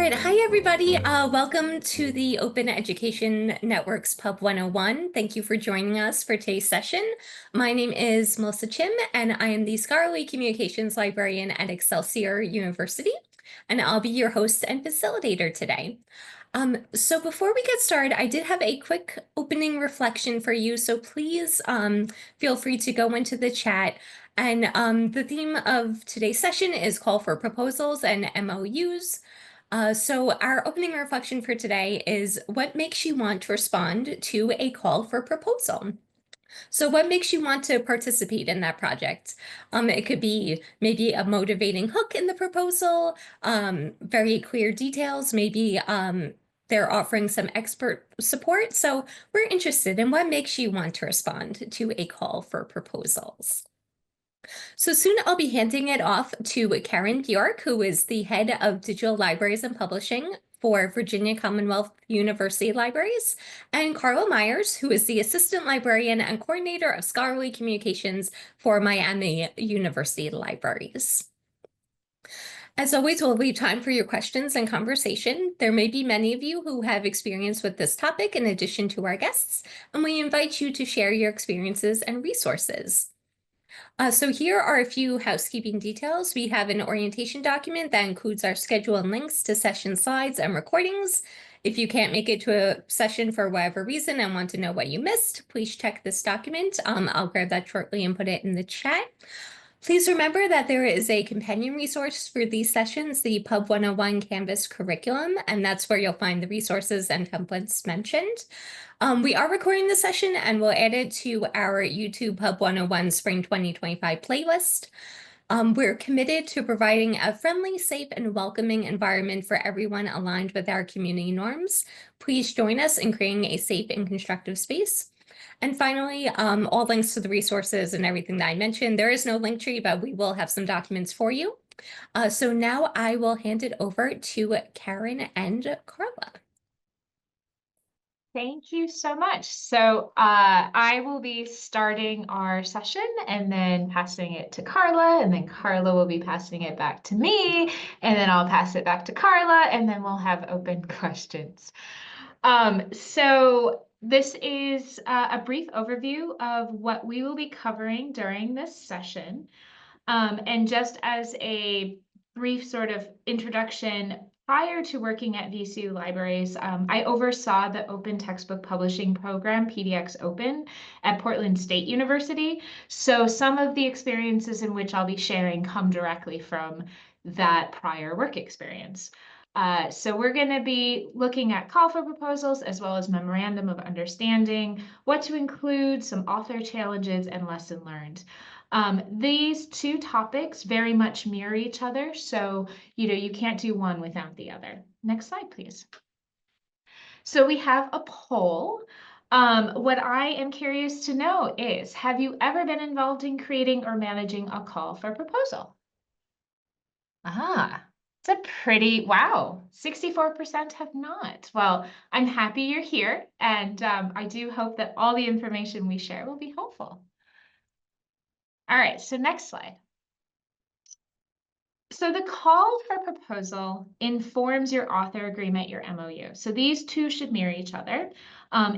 right, hi everybody. Welcome to the Open Education Network's Pub 101. Thank you for joining us for today's session. My name is Melissa Chim, and I am the Scholarly Communications Librarian at Excelsior University, and I'll be your host and facilitator today. So before we get started, I did have a quick opening reflection for you, so please feel free to go into the chat. And the theme of today's session is Call for Proposals and MOUs. So our opening reflection for today is what makes you want to respond to a call for proposal? So what makes you want to participate in that project? It could be maybe a motivating hook in the proposal, very clear details, maybe they're offering some expert support. So we're interested in what makes you want to respond to a call for proposals. So soon I'll be handing it off to Karen Bjork, who is the head of digital libraries and publishing for Virginia Commonwealth University Libraries, and Carla Myers, who is the assistant librarian and coordinator of scholarly communications for Miami University Libraries. As always, we'll leave time for your questions and conversation. There may be many of you who have experience with this topic in addition to our guests, and we invite you to share your experiences and resources. So here are a few housekeeping details. We have an orientation document that includes our schedule and links to session slides and recordings. If you can't make it to a session for whatever reason and want to know what you missed, please check this document. I'll grab that shortly and put it in the chat. Please remember that there is a companion resource for these sessions, the Pub 101 Canvas curriculum, and that's where you'll find the resources and templates mentioned. We are recording the session and we'll add it to our YouTube Pub 101 Spring 2025 playlist. We're committed to providing a friendly, safe, and welcoming environment for everyone aligned with our community norms. Please join us in creating a safe and constructive space. And finally, all links to the resources and everything that I mentioned. There is no link tree, but we will have some documents for you. So now I will hand it over to Karen and Carla. Thank you so much. So I will be starting our session and then passing it to Carla, and then Carla will be passing it back to me, and then I'll pass it back to Carla, and then we'll have open questions. So this is a brief overview of what we will be covering during this session. And just as a brief sort of introduction, prior to working at VCU Libraries, I oversaw the Open Textbook Publishing Program, PDX Open, at Portland State University. So some of the experiences in which I'll be sharing come directly from that prior work experience. So we're going to be looking at call for proposals as well as memorandum of understanding, what to include, some author challenges, and lesson learned. These two topics very much mirror each other, so you can't do one without the other. Next slide, please. So we have a poll. What I am curious to know is, have you ever been involved in creating or managing a call for proposal? It's a pretty, wow, 64% have not. Well, I'm happy you're here, and I do hope that all the information we share will be helpful. All right, so next slide. So the call for proposal informs your author agreement, your MOU. So these two should mirror each other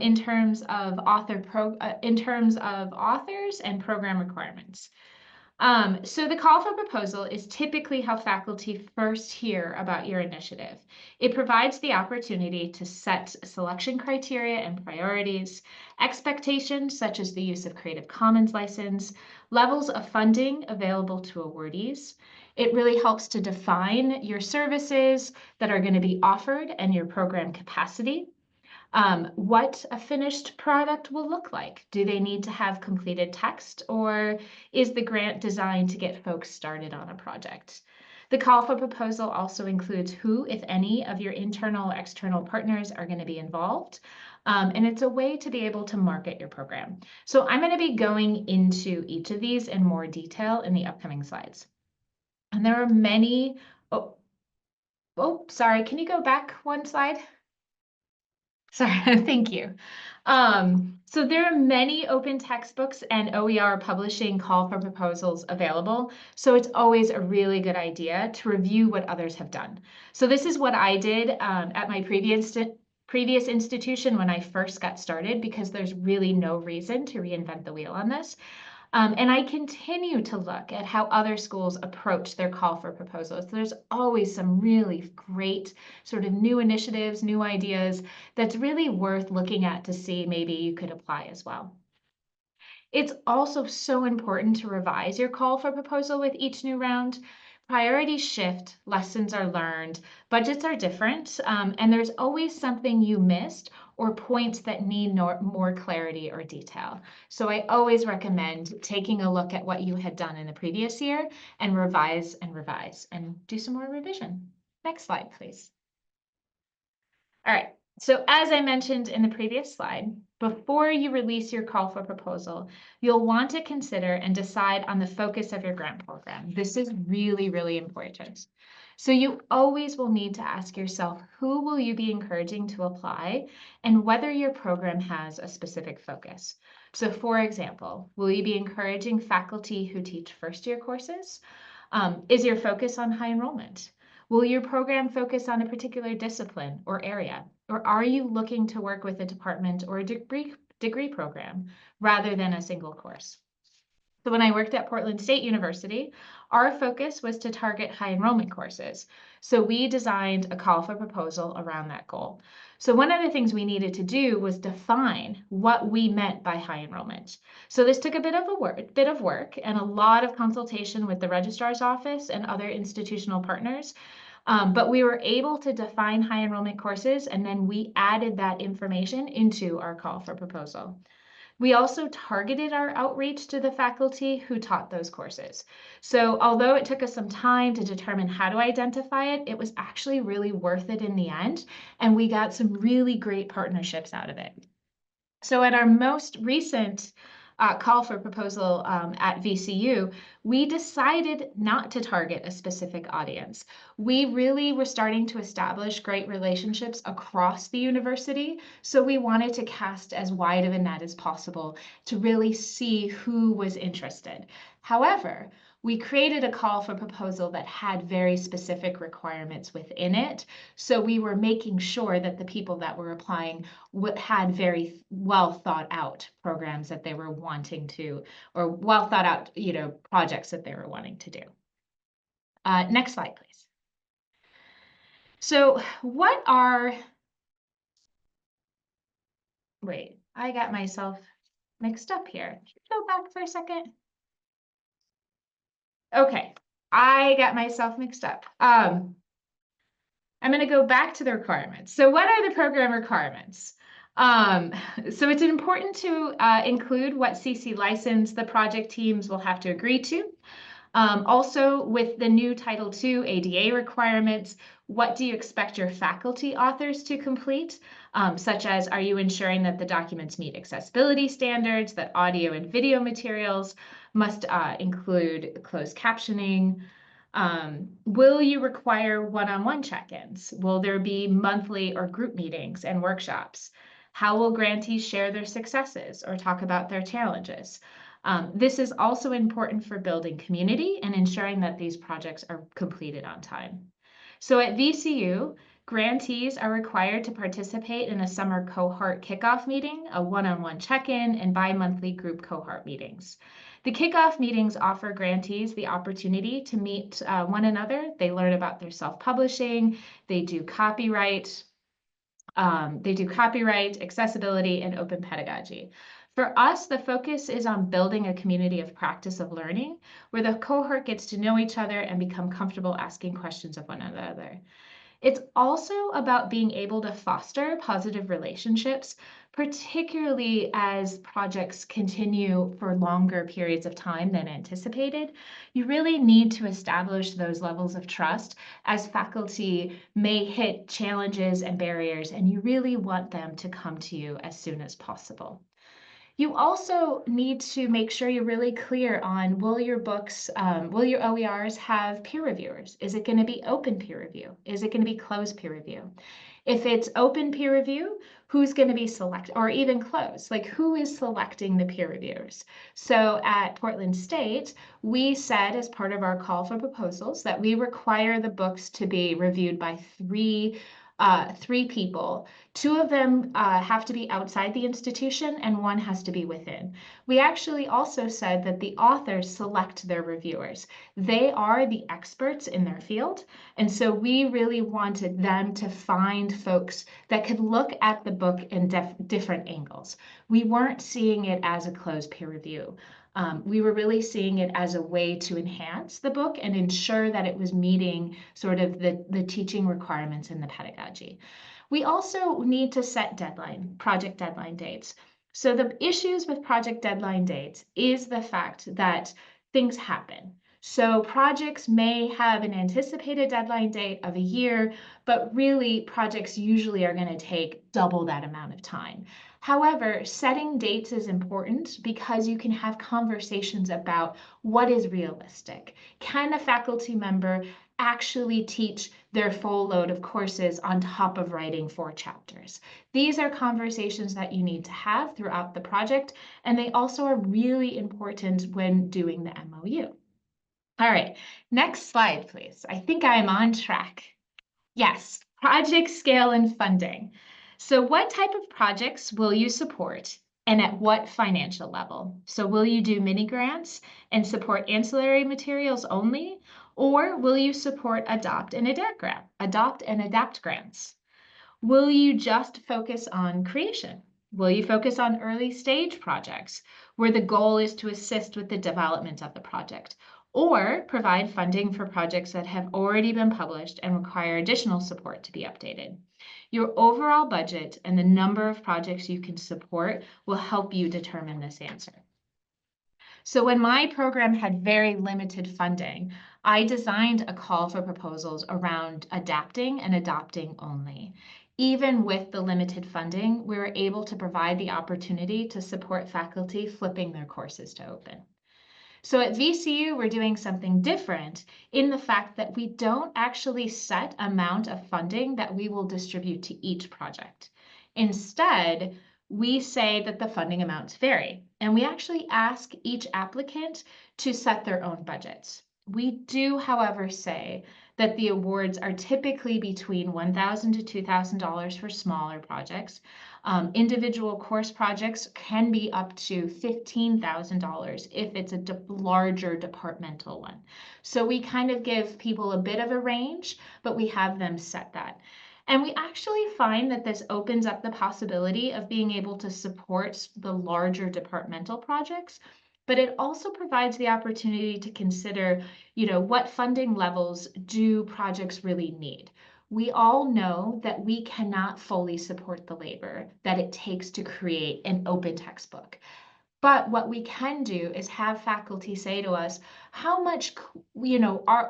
in terms of authors and program requirements. So the call for proposal is typically how faculty first hear about your initiative. It provides the opportunity to set selection criteria and priorities, expectations such as the use of Creative Commons license, levels of funding available to awardees. It really helps to define your services that are going to be offered and your program capacity. What a finished product will look like. Do they need to have completed text, or is the grant designed to get folks started on a project? The call for proposal also includes who, if any, of your internal or external partners are going to be involved. And it's a way to be able to market your program. So I'm going to be going into each of these in more detail in the upcoming slides. And there are many, sorry, can you go back one slide? Sorry, thank you. So there are many open textbooks and OER publishing call for proposals available. So it's always a really good idea to review what others have done. So this is what I did at my previous institution when I first got started, because there's really no reason to reinvent the wheel on this. And I continue to look at how other schools approach their call for proposals. There's always some really great sort of new initiatives, new ideas that's really worth looking at to see maybe you could apply as well. It's also so important to revise your call for proposal with each new round. Priorities shift, lessons are learned, budgets are different, and there's always something you missed or points that need more clarity or detail. So I always recommend taking a look at what you had done in the previous year and revise and do some more revision. Next slide, please. All right, so as I mentioned in the previous slide, before you release your call for proposal, you'll want to consider and decide on the focus of your grant program. This is really, really important. So you always will need to ask yourself, who will you be encouraging to apply and whether your program has a specific focus. So for example, will you be encouraging faculty who teach first-year courses? Is your focus on high enrollment? Will your program focus on a particular discipline or area? Or are you looking to work with a department or a degree program rather than a single course? So when I worked at Portland State University, our focus was to target high enrollment courses. So we designed a call for proposal around that goal. So one of the things we needed to do was define what we meant by high enrollment. So this took a bit of work and a lot of consultation with the registrar's office and other institutional partners. But we were able to define high enrollment courses, and then we added that information into our call for proposal. We also targeted our outreach to the faculty who taught those courses. So although it took us some time to determine how to identify it, it was actually really worth it in the end, and we got some really great partnerships out of it. So at our most recent call for proposal at VCU, we decided not to target a specific audience. We really were starting to establish great relationships across the university, so we wanted to cast as wide of a net as possible to really see who was interested. However, we created a call for proposal that had very specific requirements within it. So we were making sure that the people that were applying had very well thought out programs that they were wanting to, or well thought out, projects that they were wanting to do. Next slide, please. So wait, I got myself mixed up here. Go back for a second. Okay, I got myself mixed up. I'm going to go back to the requirements. So what are the program requirements? So it's important to include what CC license the project teams will have to agree to. Also, with the new Title II ADA requirements, what do you expect your faculty authors to complete? Such as, are you ensuring that the documents meet accessibility standards, that audio and video materials must include closed captioning? Will you require one-on-one check-ins? Will there be monthly or group meetings and workshops? How will grantees share their successes or talk about their challenges? This is also important for building community and ensuring that these projects are completed on time. So at VCU, grantees are required to participate in a summer cohort kickoff meeting, a one-on-one check-in, and bi-monthly group cohort meetings. The kickoff meetings offer grantees the opportunity to meet one another. They learn about their self-publishing, they do copyright, accessibility, and open pedagogy. For us, the focus is on building a community of practice of learning where the cohort gets to know each other and become comfortable asking questions of one another. It's also about being able to foster positive relationships, particularly as projects continue for longer periods of time than anticipated. You really need to establish those levels of trust as faculty may hit challenges and barriers, and you really want them to come to you as soon as possible. You also need to make sure you're really clear on, will your OERs have peer reviewers? Is it going to be open peer review? Is it going to be closed peer review? If it's open peer review, who's going to be selected, or even closed, like who is selecting the peer reviewers? So at Portland State, we said as part of our call for proposals that we require the books to be reviewed by three people. Two of them have to be outside the institution and one has to be within. We actually also said that the authors select their reviewers. They are the experts in their field. And so we really wanted them to find folks that could look at the book in different angles. We weren't seeing it as a closed peer review. We were really seeing it as a way to enhance the book and ensure that it was meeting sort of the teaching requirements in the pedagogy. We also need to set project deadline dates. So the issues with project deadline dates is the fact that things happen. So projects may have an anticipated deadline date of a year, but really projects usually are going to take double that amount of time. However, setting dates is important because you can have conversations about what is realistic. Can a faculty member actually teach their full load of courses on top of writing 4 chapters? These are conversations that you need to have throughout the project, and they also are really important when doing the MOU. All right, next slide, please. I think I'm on track. Yes, project scale and funding. So what type of projects will you support and at what financial level? So will you do mini grants and support ancillary materials only, or will you support adopt and adapt grants? Will you just focus on creation? Will you focus on early stage projects where the goal is to assist with the development of the project, or provide funding for projects that have already been published and require additional support to be updated? Your overall budget and the number of projects you can support will help you determine this answer. So when my program had very limited funding, I designed a call for proposals around adapting and adopting only. Even with the limited funding, we were able to provide the opportunity to support faculty flipping their courses to open. So at VCU, we're doing something different in the fact that we don't actually set amount of funding that we will distribute to each project. Instead, we say that the funding amounts vary, and we actually ask each applicant to set their own budgets. We do, however, say that the awards are typically between $1,000 to $2,000 for smaller projects. Individual course projects can be up to $15,000 if it's a larger departmental one. So we kind of give people a bit of a range, but we have them set that. And we actually find that this opens up the possibility of being able to support the larger departmental projects, but it also provides the opportunity to consider, what funding levels do projects really need? We all know that we cannot fully support the labor that it takes to create an open textbook. But what we can do is have faculty say to us, how much,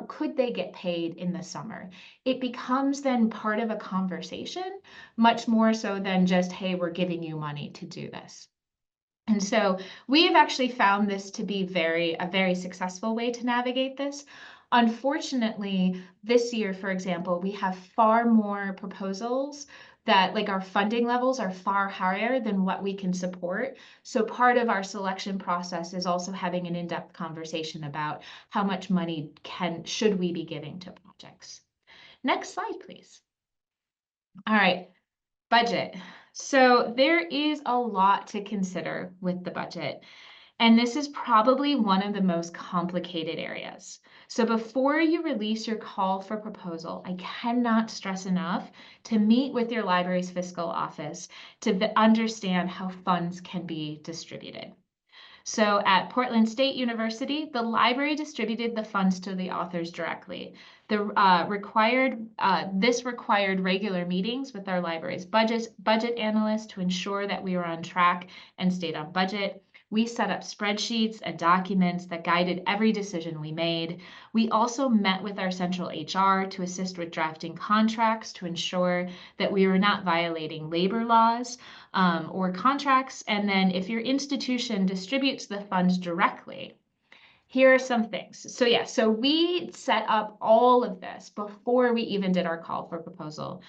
could they get paid in the summer? It becomes then part of a conversation, much more so than just, hey, we're giving you money to do this. And so we have actually found this to be a very successful way to navigate this. Unfortunately, this year, for example, we have far more proposals that, like, our funding levels are far higher than what we can support. So part of our selection process is also having an in-depth conversation about how much money should we be giving to projects. Next slide, please. All right, budget. So there is a lot to consider with the budget, and this is probably one of the most complicated areas. So before you release your call for proposal, I cannot stress enough to meet with your library's fiscal office to understand how funds can be distributed. So at Portland State University, the library distributed the funds to the authors directly. This required regular meetings with our library's budget analyst to ensure that we were on track and stayed on budget. We set up spreadsheets and documents that guided every decision we made. We also met with our central HR to assist with drafting contracts to ensure that we were not violating labor laws or contracts. And then if your institution distributes the funds directly, here are some things. So we set up all of this before we even did our call for proposal.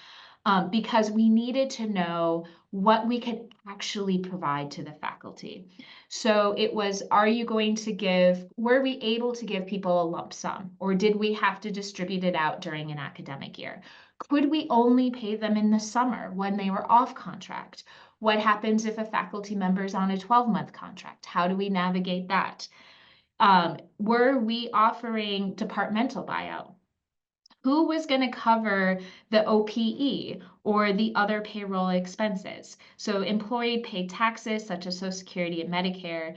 because we needed to know what we could actually provide to the faculty. So it was, were we able to give people a lump sum, or did we have to distribute it out during an academic year? Could we only pay them in the summer when they were off contract? What happens if a faculty member is on a 12-month contract? How do we navigate that? Were we offering departmental buyout? Who was going to cover the OPE or the other payroll expenses? So employee paid taxes such as Social Security and Medicare.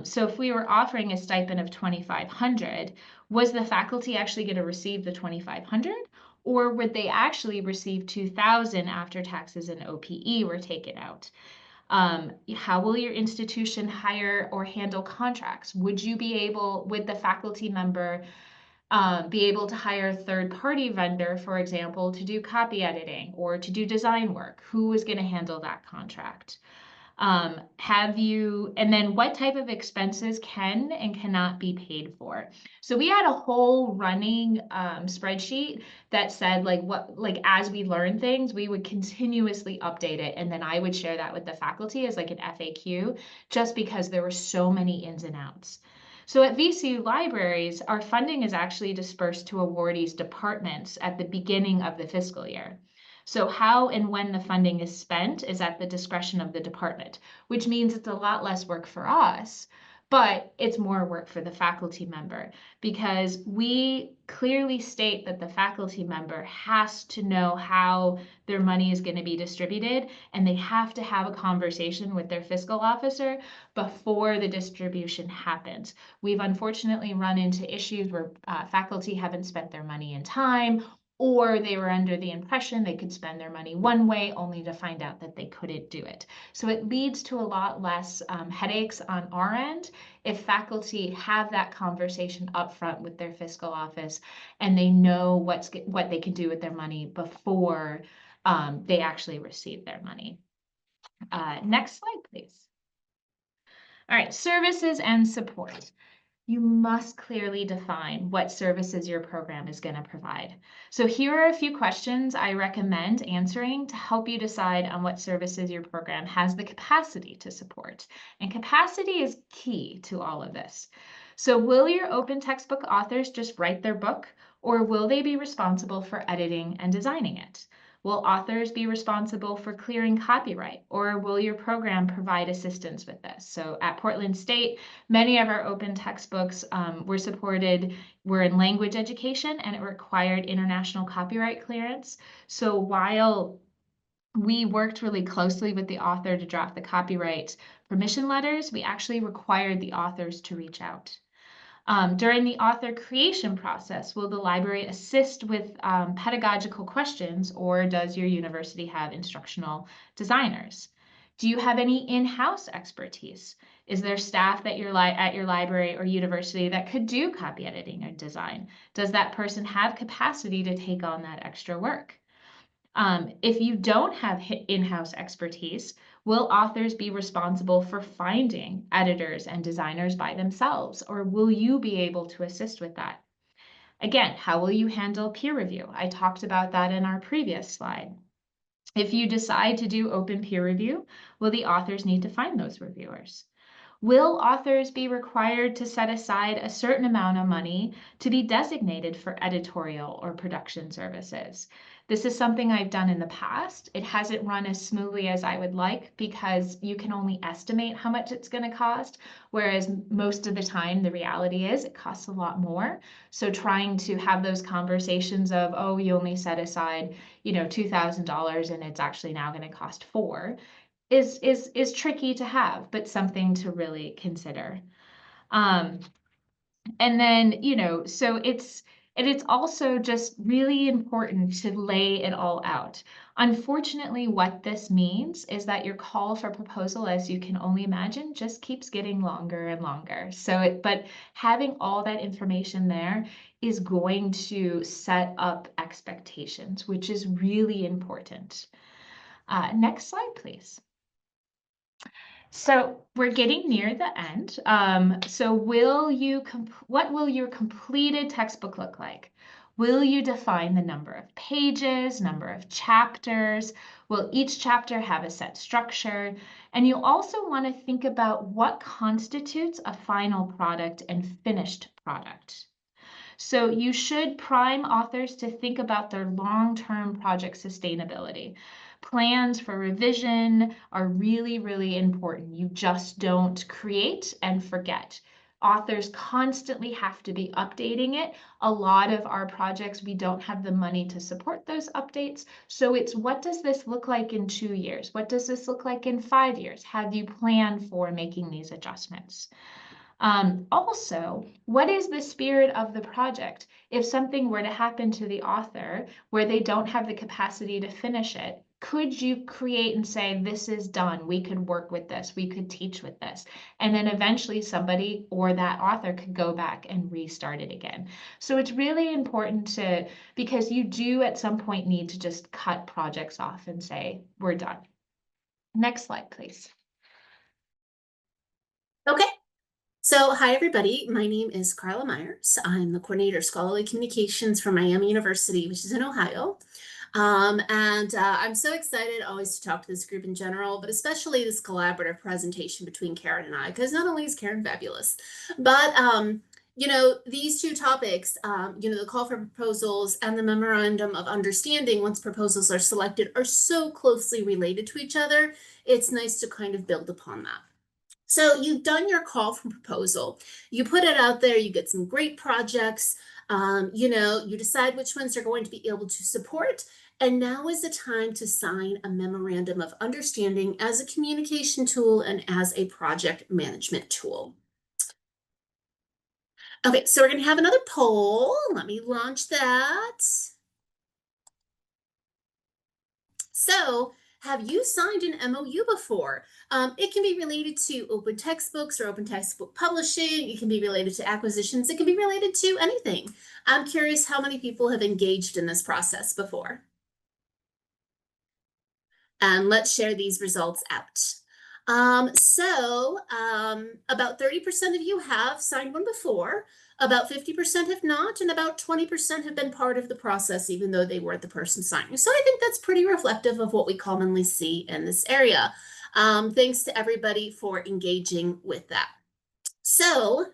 So if we were offering a stipend of $2,500, was the faculty actually going to receive the $2,500? Or would they actually receive $2,000 after taxes and OPE were taken out? How will your institution hire or handle contracts? Would the faculty member be able to hire a third-party vendor, for example, to do copy editing or to do design work? Who is going to handle that contract? And then what type of expenses can and cannot be paid for? So we had a whole running spreadsheet that said as we learn things, we would continuously update it. And then I would share that with the faculty as like an FAQ, just because there were so many ins and outs. So at VCU Libraries, our funding is actually dispersed to awardees departments at the beginning of the fiscal year. So how and when the funding is spent is at the discretion of the department, which means it's a lot less work for us, but it's more work for the faculty member, because we clearly state that the faculty member has to know how their money is going to be distributed, and they have to have a conversation with their fiscal officer before the distribution happens. We've unfortunately run into issues where faculty haven't spent their money in time, or they were under the impression they could spend their money one way only to find out that they couldn't do it. So it leads to a lot less headaches on our end if faculty have that conversation upfront with their fiscal office and they know what they can do with their money before they actually receive their money. Next slide, please. All right, services and support. You must clearly define what services your program is going to provide. So here are a few questions I recommend answering to help you decide on what services your program has the capacity to support. And capacity is key to all of this. So will your open textbook authors just write their book, or will they be responsible for editing and designing it? Will authors be responsible for clearing copyright, or will your program provide assistance with this? So at Portland State, many of our open textbooks were in language education, and it required international copyright clearance. So while we worked really closely with the author to draft the copyright permission letters, we actually required the authors to reach out. During the author creation process, will the library assist with pedagogical questions, or does your university have instructional designers? Do you have any in-house expertise? Is there staff at your library or university that could do copy editing or design? Does that person have capacity to take on that extra work? If you don't have in-house expertise, will authors be responsible for finding editors and designers by themselves, or will you be able to assist with that? Again, how will you handle peer review? I talked about that in our previous slide. If you decide to do open peer review, will the authors need to find those reviewers? Will authors be required to set aside a certain amount of money to be designated for editorial or production services? This is something I've done in the past. It hasn't run as smoothly as I would like, because you can only estimate how much it's going to cost, whereas most of the time the reality is it costs a lot more. So trying to have those conversations of, oh, you only set aside, $2,000 and it's actually now going to cost $4,000 is tricky to have, but something to really consider. And then, so it's also just really important to lay it all out. Unfortunately, what this means is that your call for proposal, as you can only imagine, just keeps getting longer and longer. But having all that information there is going to set up expectations, which is really important. Next slide, please. So we're getting near the end. So what will your completed textbook look like? Will you define the number of pages, number of chapters? Will each chapter have a set structure? And you also want to think about what constitutes a final product and finished product. So you should prime authors to think about their long-term project sustainability. Plans for revision are really, really important. You just don't create and forget. Authors constantly have to be updating it. A lot of our projects, we don't have the money to support those updates. So it's, what does this look like in 2 years? What does this look like in 5 years? Have you planned for making these adjustments? Also, what is the spirit of the project? If something were to happen to the author where they don't have the capacity to finish it, could you create and say, this is done, we could work with this, we could teach with this, and then eventually somebody or that author could go back and restart it again. So it's really important to, because you do at some point need to just cut projects off and say, we're done. Next slide, please. Okay. So, hi everybody. My name is Carla Myers. I'm the coordinator of scholarly communications for Miami University, which is in Ohio. I'm so excited always to talk to this group in general, but especially this collaborative presentation between Karen and I, because not only is Karen fabulous, but these two topics, the call for proposals and the memorandum of understanding once proposals are selected are so closely related to each other. It's nice to kind of build upon that. So you've done your call for proposal. You put it out there, you get some great projects, you decide which ones you're going to be able to support. And now is the time to sign a memorandum of understanding as a communication tool and as a project management tool. Okay, so we're going to have another poll. Let me launch that. So, have you signed an MOU before? It can be related to open textbooks or open textbook publishing. It can be related to acquisitions. It can be related to anything. I'm curious how many people have engaged in this process before. And let's share these results out. About 30% of you have signed one before, about 50% have not, and about 20% have been part of the process, even though they weren't the person signing. So I think that's pretty reflective of what we commonly see in this area. Thanks to everybody for engaging with that. So,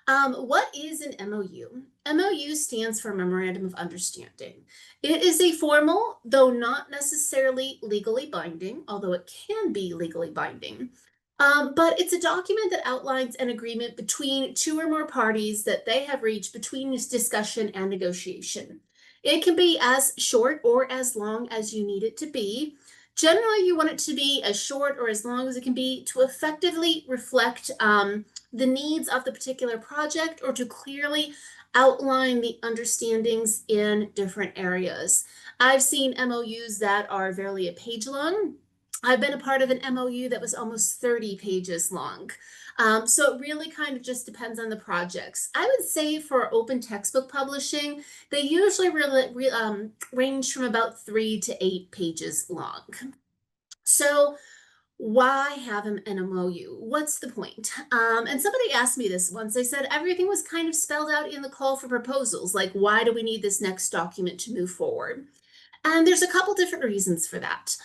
what is an MOU? MOU stands for Memorandum of Understanding. It is a formal, though not necessarily legally binding, although it can be legally binding. But it's a document that outlines an agreement between two or more parties that they have reached between this discussion and negotiation. It can be as short or as long as you need it to be. Generally, you want it to be as short or as long as it can be to effectively reflect the needs of the particular project or to clearly outline the understandings in different areas. I've seen MOUs that are barely a page long. I've been a part of an MOU that was almost 30 pages long. So it really kind of just depends on the projects. I would say for open textbook publishing, they usually range from about 3 to 8 pages long. So why have an MOU? What's the point? And somebody asked me this once. They said everything was kind of spelled out in the call for proposals. Like, why do we need this next document to move forward? And there's a couple different reasons for that.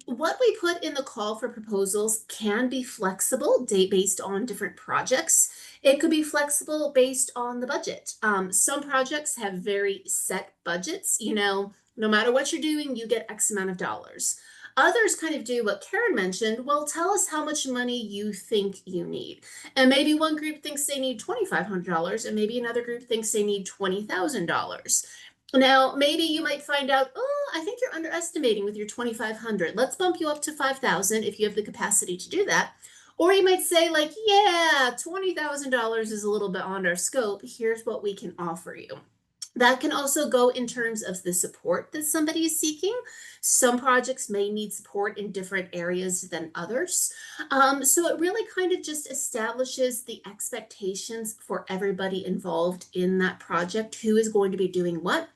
What we put in the call for proposals can be flexible based on different projects. It could be flexible based on the budget. Some projects have very set budgets. No matter what you're doing, you get X amount of dollars. Others kind of do what Karen mentioned. Well, tell us how much money you think you need. And maybe one group thinks they need $2,500 and maybe another group thinks they need $20,000. Now, maybe you might find out, oh, I think you're underestimating with your 2,500. Let's bump you up to 5,000 if you have the capacity to do that. Or you might say like, yeah, $20,000 is a little bit on our scope. Here's what we can offer you. That can also go in terms of the support that somebody is seeking. Some projects may need support in different areas than others. So it really kind of just establishes the expectations for everybody involved in that project, who is going to be doing what.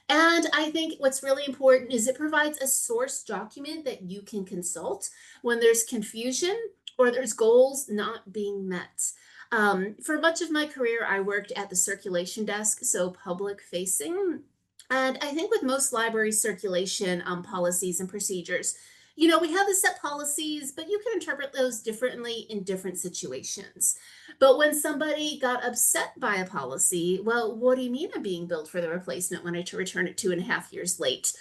And I think what's really important is it provides a source document that you can consult when there's confusion or there's goals not being met. For much of my career, I worked at the circulation desk, so public facing. And I think with most library circulation policies and procedures, you know, we have the set policies, but you can interpret those differently in different situations. But when somebody got upset by a policy, well, what do you mean I'm being billed for the replacement when I return it 2.5 years late?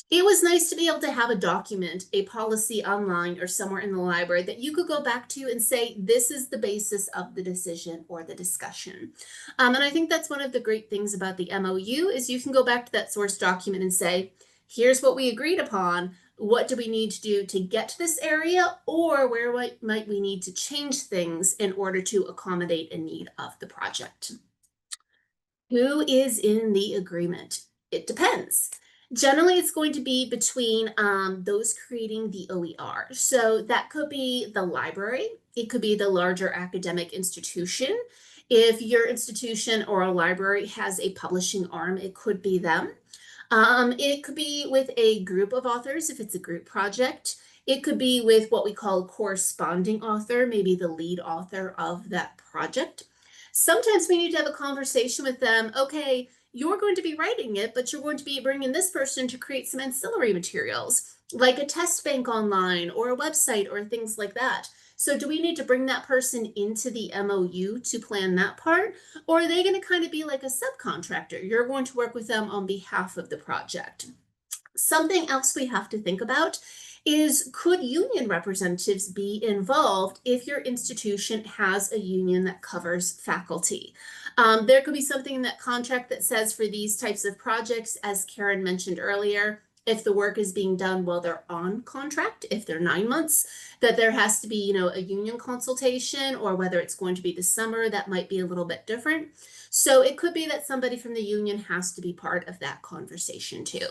It was nice to be able to have a document, a policy online or somewhere in the library that you could go back to and say, this is the basis of the decision or the discussion. And I think that's one of the great things about the MOU is you can go back to that source document and say, here's what we agreed upon. What do we need to do to get to this area, or where might we need to change things in order to accommodate a need of the project? Who is in the agreement? It depends. Generally, it's going to be between those creating the OER. So that could be the library. It could be the larger academic institution. If your institution or a library has a publishing arm, it could be them. It could be with a group of authors if it's a group project. It could be with what we call a corresponding author, maybe the lead author of that project. Sometimes we need to have a conversation with them. Okay, you're going to be writing it, but you're going to be bringing this person to create some ancillary materials, like a test bank online or a website or things like that. So do we need to bring that person into the MOU to plan that part? Or are they going to kind of be like a subcontractor? You're going to work with them on behalf of the project. Something else we have to think about is, could union representatives be involved if your institution has a union that covers faculty? There could be something in that contract that says for these types of projects, as Karen mentioned earlier, if the work is being done while they're on contract, if they're 9 months, that there has to be, you know, a union consultation, or whether it's going to be the summer, that might be a little bit different. So it could be that somebody from the union has to be part of that conversation too.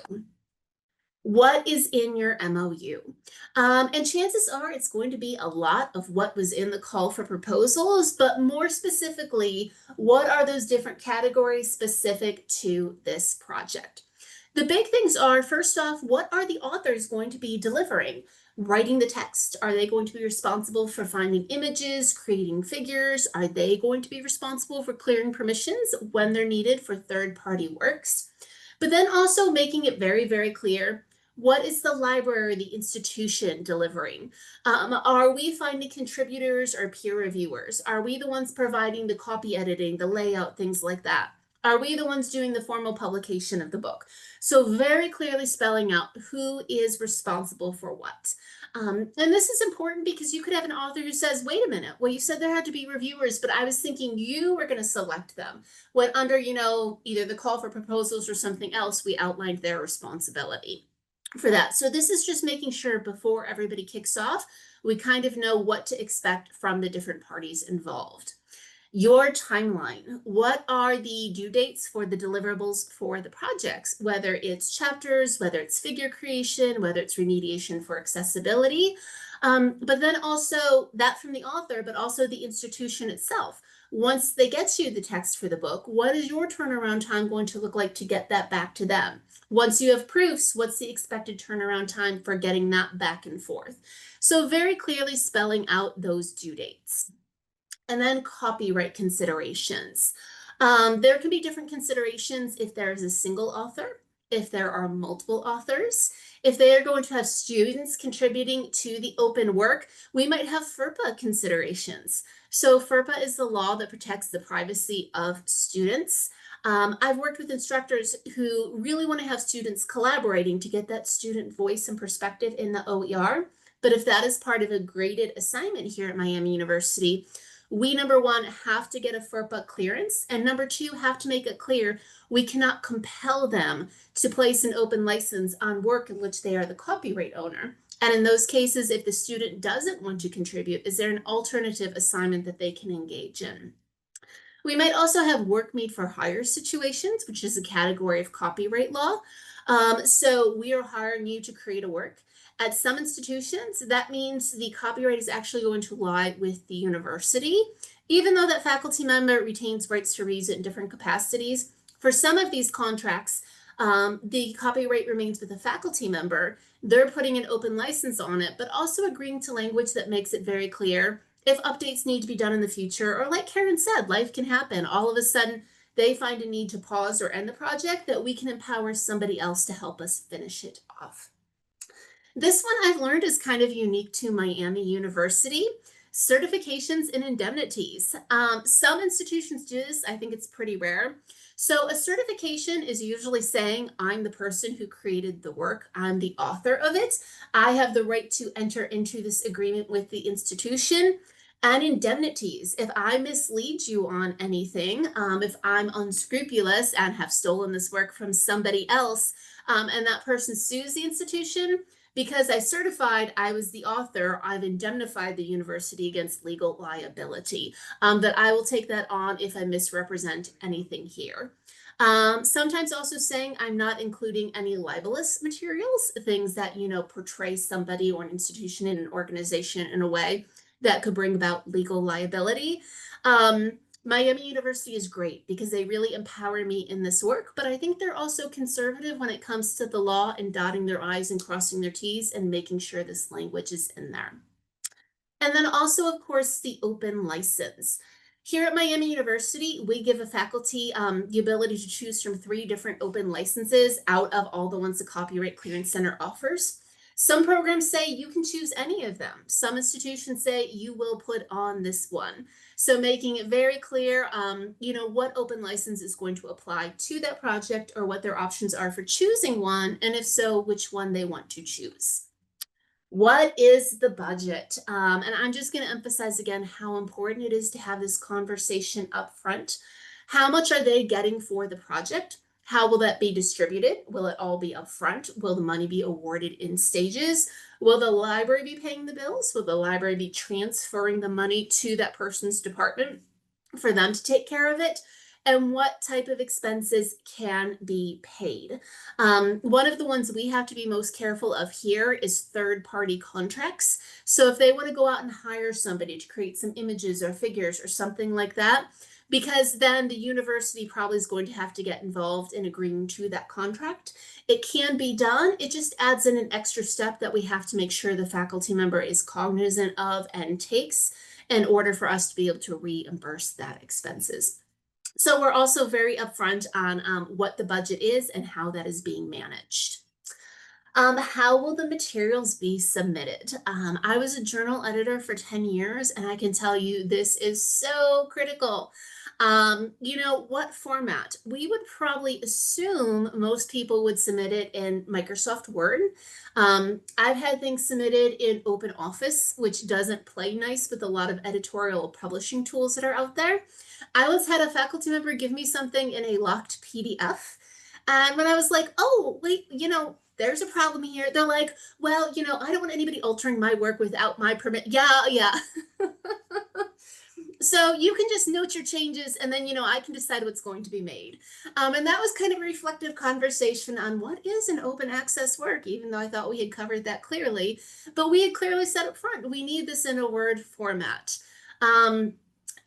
What is in your MOU? And chances are it's going to be a lot of what was in the call for proposals, but more specifically, what are those different categories specific to this project? The big things are, first off, what are the authors going to be delivering? Writing the text? Are they going to be responsible for finding images, creating figures? Are they going to be responsible for clearing permissions when they're needed for third-party works? But then also making it very, very clear, what is the library, the institution delivering? Are we finding contributors or peer reviewers? Are we the ones providing the copy editing, the layout, things like that? Are we the ones doing the formal publication of the book? So very clearly spelling out who is responsible for what. And this is important because you could have an author who says, wait a minute, well, you said there had to be reviewers, but I was thinking you were going to select them. When under, you know, either the call for proposals or something else, we outlined their responsibility for that. So this is just making sure before everybody kicks off, we kind of know what to expect from the different parties involved. Your timeline. What are the due dates for the deliverables for the projects? Whether it's chapters, whether it's figure creation, whether it's remediation for accessibility. But then also that from the author, but also the institution itself. Once they get you the text for the book, what is your turnaround time going to look like to get that back to them? Once you have proofs, what's the expected turnaround time for getting that back and forth? So very clearly spelling out those due dates. And then copyright considerations. There can be different considerations if there is a single author, if there are multiple authors, if they are going to have students contributing to the open work. We might have FERPA considerations. So FERPA is the law that protects the privacy of students. I've worked with instructors who really want to have students collaborating to get that student voice and perspective in the OER. But if that is part of a graded assignment here at Miami University, we, number one, have to get a FERPA clearance, and number two, have to make it clear we cannot compel them to place an open license on work in which they are the copyright owner. And in those cases, if the student doesn't want to contribute, is there an alternative assignment that they can engage in? We might also have work made for hire situations, which is a category of copyright law. So we are hiring you to create a work. At some institutions, that means the copyright is actually going to lie with the university, even though that faculty member retains rights to reuse it in different capacities. For some of these contracts, the copyright remains with the faculty member. They're putting an open license on it, but also agreeing to language that makes it very clear if updates need to be done in the future, or like Karen said, life can happen. All of a sudden, they find a need to pause or end the project, that we can empower somebody else to help us finish it off. This one I've learned is kind of unique to Miami University. Certifications and indemnities. Some institutions do this. I think it's pretty rare. So a certification is usually saying, I'm the person who created the work. I'm the author of it. I have the right to enter into this agreement with the institution. And indemnities, if I mislead you on anything, if I'm unscrupulous and have stolen this work from somebody else, and that person sues the institution, because I certified I was the author, I've indemnified the university against legal liability, that I will take that on if I misrepresent anything here. Sometimes also saying I'm not including any libelous materials, things that, portray somebody or an institution in an organization in a way that could bring about legal liability. Miami University is great because they really empower me in this work, but I think they're also conservative when it comes to the law and dotting their I's and crossing their T's and making sure this language is in there. And then also, of course, the open license. Here at Miami University, we give a faculty the ability to choose from 3 different open licenses out of all the ones the Copyright Clearance Center offers. Some programs say you can choose any of them. Some institutions say you will put on this one. So making it very clear, what open license is going to apply to that project, or what their options are for choosing one, and if so, which one they want to choose. What is the budget? And I'm just going to emphasize again how important it is to have this conversation up front. How much are they getting for the project? How will that be distributed? Will it all be upfront? Will the money be awarded in stages? Will the library be paying the bills? Will the library be transferring the money to that person's department for them to take care of it? And what type of expenses can be paid? One of the ones we have to be most careful of here is third-party contracts. So if they want to go out and hire somebody to create some images or figures or something like that, because then the university probably is going to have to get involved in agreeing to that contract. It can be done. It just adds in an extra step that we have to make sure the faculty member is cognizant of and takes in order for us to be able to reimburse that expenses. So we're also very upfront on what the budget is and how that is being managed. How will the materials be submitted? I was a journal editor for 10 years, and I can tell you this is so critical. What format? We would probably assume most people would submit it in Microsoft Word. I've had things submitted in Open Office, which doesn't play nice with a lot of editorial publishing tools that are out there. I once had a faculty member give me something in a locked PDF. And when I was like, oh, wait, there's a problem here. They're like, well, I don't want anybody altering my work without my permit. Yeah. So you can just note your changes, and then, I can decide what's going to be made. And that was kind of a reflective conversation on what is an open access work, even though I thought we had covered that clearly. But we had clearly said up front, we need this in a Word format.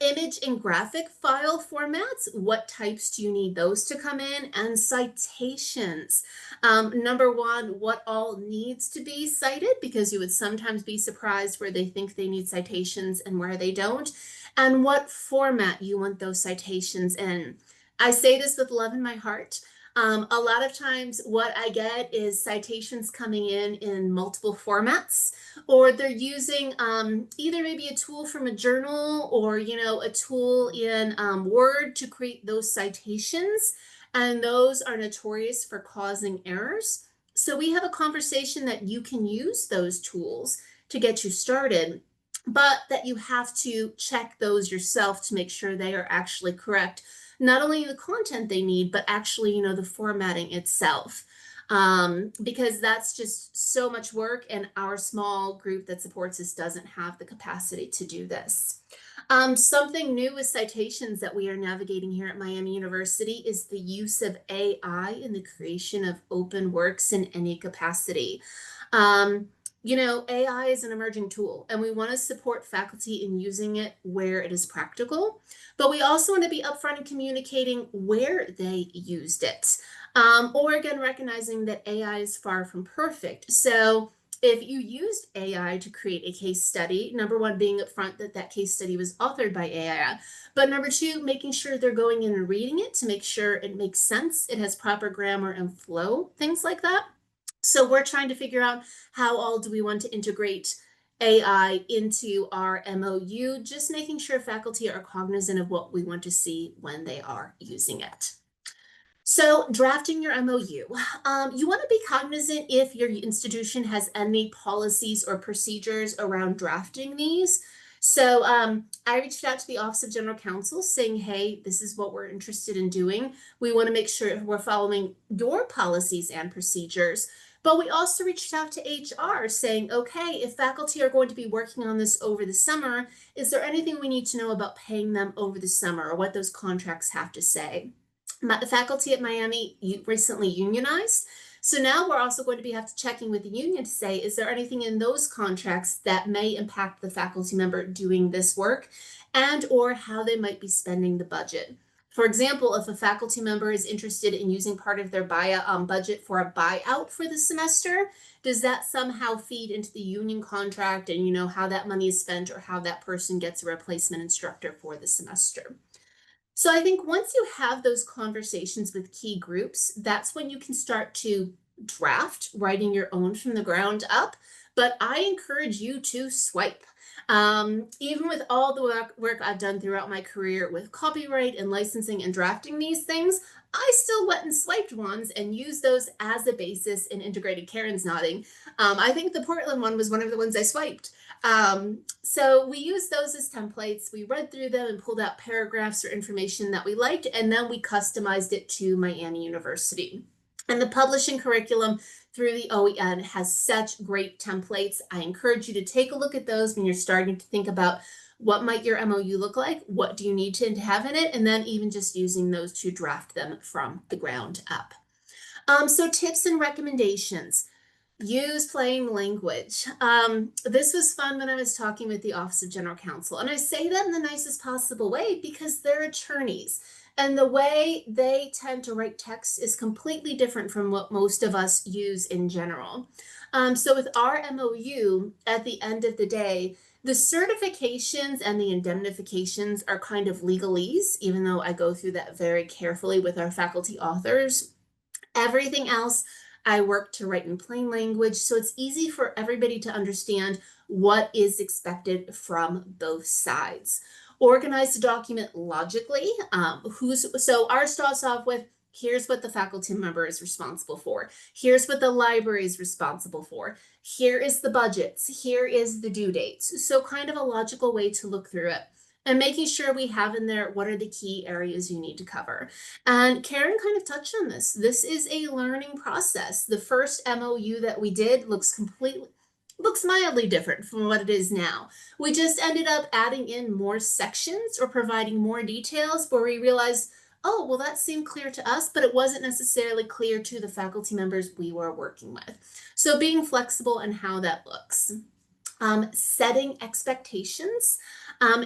Image and graphic file formats, what types do you need those to come in? And citations. Number 1, what all needs to be cited, because you would sometimes be surprised where they think they need citations and where they don't, and what format you want those citations in. I say this with love in my heart. A lot of times what I get is citations coming in multiple formats, or they're using either maybe a tool from a journal or, a tool in Word to create those citations. And those are notorious for causing errors. So we have a conversation that you can use those tools to get you started, but that you have to check those yourself to make sure they are actually correct. Not only the content they need, but actually, the formatting itself. Because that's just so much work, and our small group that supports us doesn't have the capacity to do this. Something new with citations that we are navigating here at Miami University is the use of AI in the creation of open works in any capacity. AI is an emerging tool, and we want to support faculty in using it where it is practical, but we also want to be upfront in communicating where they used it. Or again, recognizing that AI is far from perfect. So if you used AI to create a case study, number one, being upfront that that case study was authored by AI, but number two, making sure they're going in and reading it to make sure it makes sense, it has proper grammar and flow, things like that. So we're trying to figure out how all do we want to integrate AI into our MOU, just making sure faculty are cognizant of what we want to see when they are using it. So drafting your MOU, you want to be cognizant if your institution has any policies or procedures around drafting these. So I reached out to the Office of General Counsel saying, hey, this is what we're interested in doing. We want to make sure we're following your policies and procedures. But we also reached out to HR saying, okay, if faculty are going to be working on this over the summer, is there anything we need to know about paying them over the summer or what those contracts have to say? The faculty at Miami recently unionized. So now we're also going to have to checking with the union to say, is there anything in those contracts that may impact the faculty member doing this work and or how they might be spending the budget? For example, if a faculty member is interested in using part of their budget for a buyout for the semester, does that somehow feed into the union contract and how that money is spent or how that person gets a replacement instructor for the semester? So I think once you have those conversations with key groups, that's when you can start to draft, writing your own from the ground up. But I encourage you to swipe. Even with all the work I've done throughout my career with copyright and licensing and drafting these things, I still went and swiped ones and used those as a basis in integrated. Karen's nodding. I think the Portland one was one of the ones I swiped. So we used those as templates. We read through them and pulled out paragraphs or information that we liked, and then we customized it to Miami University. And the publishing curriculum through the OEN has such great templates. I encourage you to take a look at those when you're starting to think about what might your MOU look like, what do you need to have in it, and then even just using those to draft them from the ground up. So tips and recommendations. Use plain language. This was fun when I was talking with the Office of General Counsel, and I say that in the nicest possible way because they're attorneys, and the way they tend to write text is completely different from what most of us use in general. So with our MOU, at the end of the day, the certifications and the indemnifications are kind of legalese, even though I go through that very carefully with our faculty authors. Everything else I work to write in plain language, so it's easy for everybody to understand what is expected from both sides. Organize the document logically. So ours starts off with, here's what the faculty member is responsible for. Here's what the library is responsible for. Here is the budgets. Here is the due dates. So kind of a logical way to look through it. And making sure we have in there what are the key areas you need to cover. And Karen kind of touched on this. This is a learning process. The first MOU that we did looks mildly different from what it is now. We just ended up adding in more sections or providing more details where we realized, oh, well, that seemed clear to us, but it wasn't necessarily clear to the faculty members we were working with. So being flexible in how that looks. Setting expectations,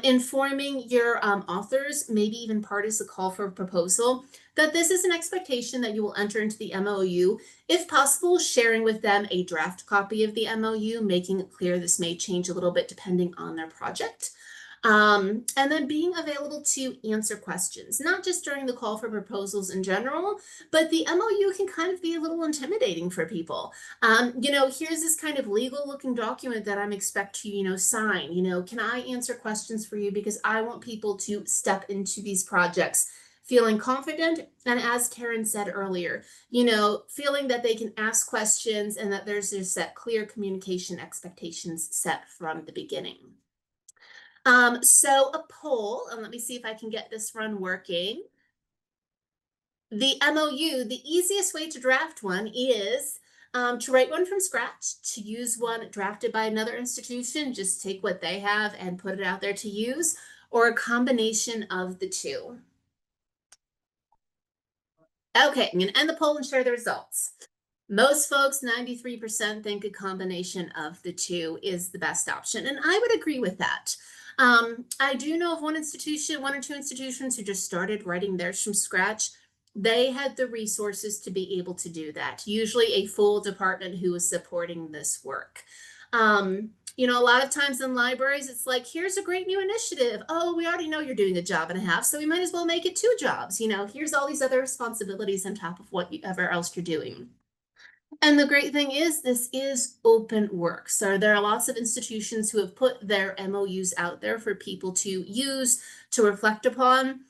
informing your authors, maybe even part as a call for a proposal, that this is an expectation that you will enter into the MOU. If possible, sharing with them a draft copy of the MOU, making it clear this may change a little bit depending on their project. And then being available to answer questions, not just during the call for proposals in general, but the MOU can kind of be a little intimidating for people. Here's this kind of legal looking document that I'm expect to, sign, can I answer questions for you? Because I want people to step into these projects feeling confident. And as Karen said earlier, feeling that they can ask questions and that there's just that clear communication expectations set from the beginning. So a poll, and let me see if I can get this run working. The MOU, the easiest way to draft one is to write one from scratch, to use one drafted by another institution, just take what they have and put it out there to use, or a combination of the two. Okay, I'm gonna end the poll and share the results. Most folks, 93%, think a combination of the two is the best option, and I would agree with that. I do know of one or two institutions who just started writing theirs from scratch. they had the resources to be able to do that. Usually a full department who was supporting this work. You know, a lot of times in libraries, it's like, here's a great new initiative. Oh, we already know you're doing a job and a half, so we might as well make it 2 jobs. You know, here's all these other responsibilities on top of whatever else you're doing. And the great thing is this is open work. So there are lots of institutions who have put their MOUs out there for people to use, to reflect upon.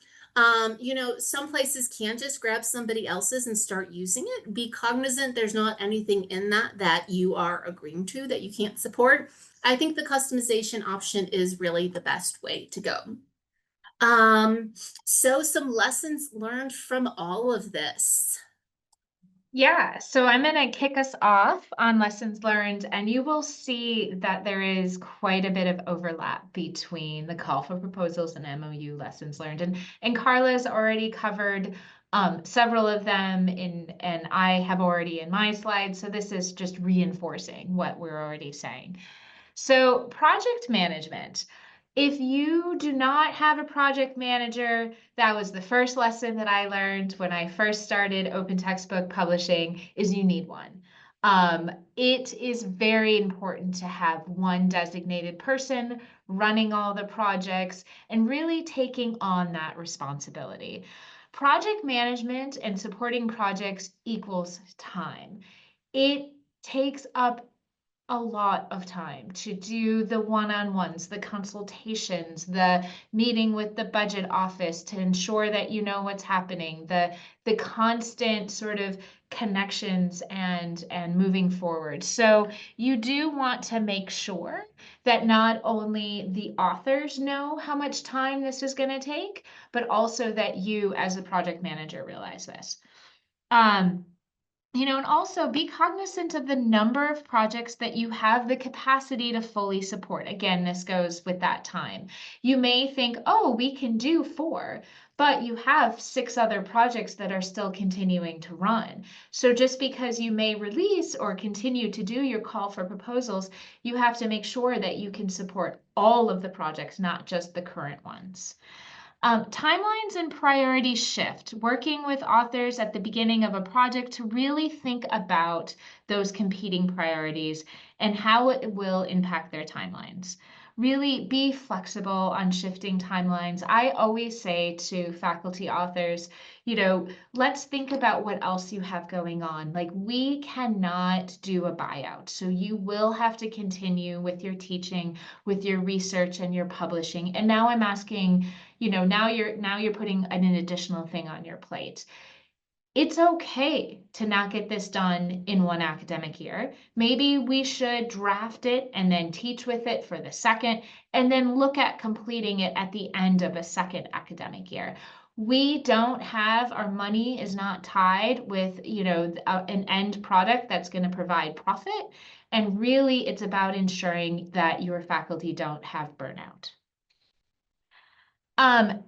You know, some places can just grab somebody else's and start using it. Be cognizant there's not anything in that that you are agreeing to that you can't support. I think the customization option is really the best way to go. So some lessons learned from all of this. Yeah, so I'm going to kick us off on lessons learned, and you will see that there is quite a bit of overlap between the call for proposals and MOU lessons learned. And Carla's already covered several of them and I have already in my slides. So this is just reinforcing what we're already saying. So project management. If you do not have a project manager, that was the first lesson that I learned when I first started open textbook publishing, is you need one. It is very important to have one designated person running all the projects and really taking on that responsibility. Project management and supporting projects equals time. It takes up a lot of time to do the one-on-ones, the consultations, the meeting with the budget office to ensure that you know what's happening, the constant sort of connections and moving forward. So you do want to make sure that not only the authors know how much time this is going to take, but also that you as a project manager realize this. You know, and also be cognizant of the number of projects that you have the capacity to fully support. Again, this goes with that time. You may think, oh, we can do 4, but you have 6 other projects that are still continuing to run. So just because you may release or continue to do your call for proposals, you have to make sure that you can support all of the projects, not just the current ones. Timelines and priorities shift, working with authors at the beginning of a project to really think about those competing priorities and how it will impact their timelines. Really be flexible on shifting timelines. I always say to faculty authors, you know, let's think about what else you have going on. Like, we cannot do a buyout. So you will have to continue with your teaching, with your research and your publishing. And now I'm asking, you know, now you're putting an additional thing on your plate. It's okay to not get this done in one academic year. Maybe we should draft it and then teach with it for the second, and then look at completing it at the end of a second academic year. We don't have, our money is not tied with, you know, an end product that's going to provide profit. And really, it's about ensuring that your faculty don't have burnout.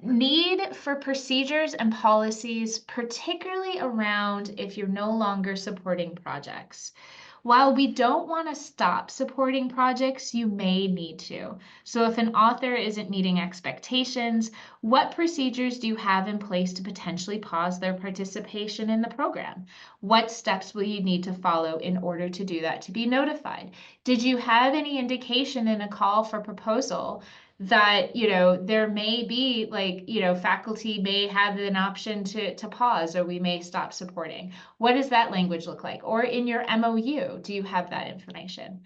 Need for procedures and policies, particularly around if you're no longer supporting projects. While we don't want to stop supporting projects, you may need to. So if an author isn't meeting expectations, what procedures do you have in place to potentially pause their participation in the program? What steps will you need to follow in order to do that, to be notified? Did you have any indication in a call for proposal that, you know, there may be, like, you know, faculty may have an option to pause, or we may stop supporting? What does that language look like? Or in your MOU, do you have that information?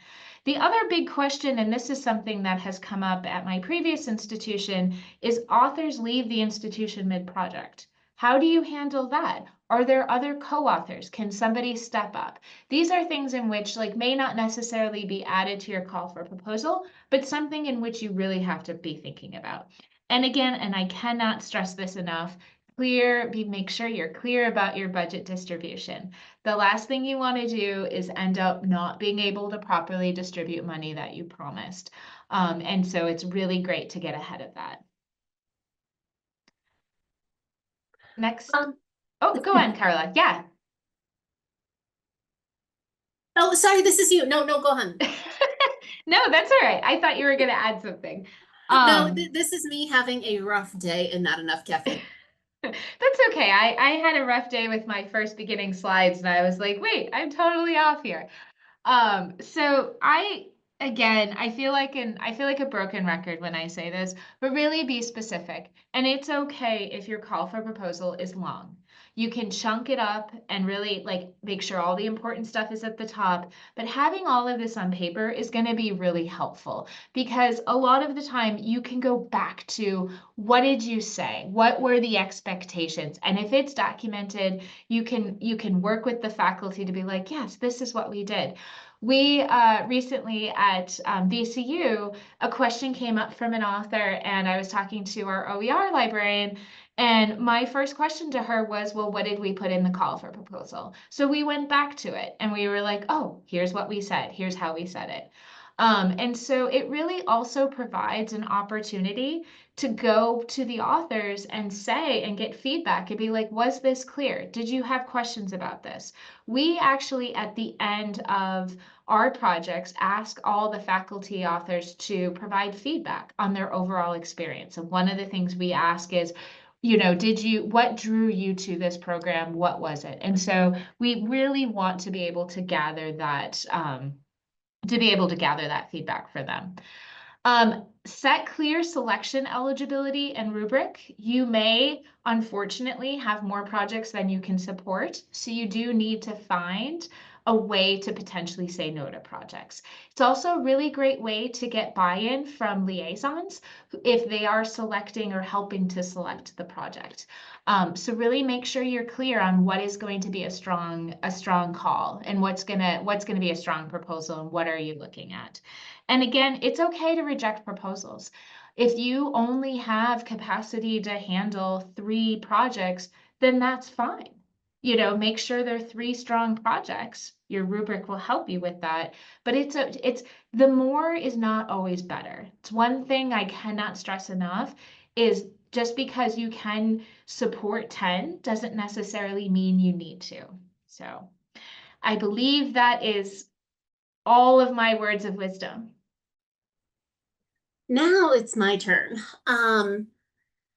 The other big question, and this is something that has come up at my previous institution, is authors leave the institution mid-project. How do you handle that? Are there other co-authors? Can somebody step up? These are things in which, like, may not necessarily be added to your call for proposal, but something in which you really have to be thinking about. And again, and I cannot stress this enough, make sure you're clear about your budget distribution. The last thing you want to do is end up not being able to properly distribute money that you promised. And so it's really great to get ahead of that. Next. Oh, go on, Carla. Yeah. Oh, sorry, this is you. No, go on. No, that's all right. I thought you were going to add something. No, this is me having a rough day and not enough caffeine. That's okay. I had a rough day with my first beginning slides and I was like, wait, I'm totally off here. So I feel like a broken record when I say this, but really be specific. And it's okay if your call for proposal is long. You can chunk it up and really like make sure all the important stuff is at the top, but having all of this on paper is going to be really helpful because a lot of the time you can go back to what did you say? What were the expectations? And if it's documented, you can work with the faculty to be like, yes, this is what we did. We recently at VCU, a question came up from an author, and I was talking to our OER librarian, and my first question to her was, well, what did we put in the call for proposal? So we went back to it, and we were like, oh, here's what we said, here's how we said it. And so it really also provides an opportunity to go to the authors and say and get feedback and be like, was this clear? Did you have questions about this? We actually, at the end of our projects, ask all the faculty authors to provide feedback on their overall experience. And one of the things we ask is, what drew you to this program? What was it? And so we really want to be able to gather that, feedback for them. Set clear selection eligibility and rubric. You may, unfortunately, have more projects than you can support, so you do need to find a way to potentially say no to projects. It's also a really great way to get buy-in from liaisons if they are selecting or helping to select the project. So really make sure you're clear on what is going to be a strong call and what's gonna be a strong proposal and what are you looking at. And again, it's okay to reject proposals. If you only have capacity to handle 3 projects, then that's fine. Make sure there are 3 strong projects. Your rubric will help you with that. But it's the more is not always better. It's one thing I cannot stress enough is just because you can support 10 doesn't necessarily mean you need to. So I believe that is all of my words of wisdom. Now it's my turn.